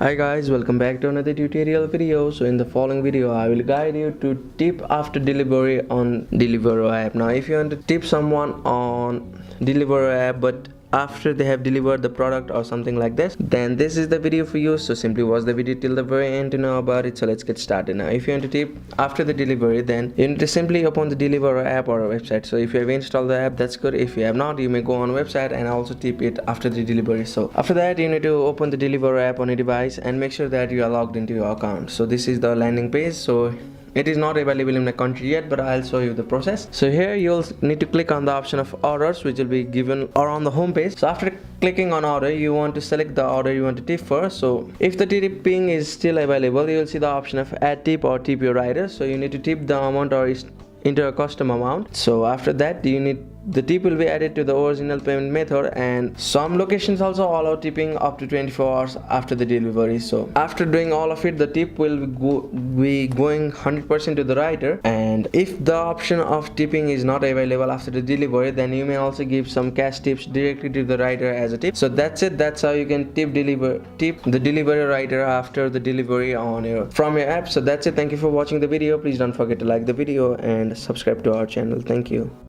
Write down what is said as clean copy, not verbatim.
Hi guys, welcome back to another tutorial video. So in the following video I will guide you to tip after delivery on Deliveroo app. Now if you want to tip someone on Deliveroo app but after they have delivered the product or something like this, then this is the video for you. So simply watch the video till the very end to know about it. So let's get started. Now if you want to tip after the delivery, then you need to simply open the Deliveroo app or a website. So if you have installed the app, that's good. If you have not, you may go on website and also tip it after the delivery. So after that, you need to open the Deliveroo app on your device and make sure that you are logged into your account. So this is the landing page. So it is not available in my country yet, but I'll show you the process. So here you'll need to click on the option of orders, which will be given or on the home page. So after clicking on order, you want to select the order you want to tip for. So if the tipping is still available, you will see the option of add tip or tip your rider. So you need to tip the amount or enter a custom amount. So after that, the tip will be added to the original payment method, and some locations also allow tipping up to 24 hours after the delivery. So after doing all of it, the tip will be going 100% to the rider. And if the option of tipping is not available after the delivery, then you may also give some cash tips directly to the rider as a tip. So that's it. That's how you can tip the delivery rider after the delivery from your app. So that's it. Thank you for watching the video. Please don't forget to like the video and subscribe to our channel. Thank you.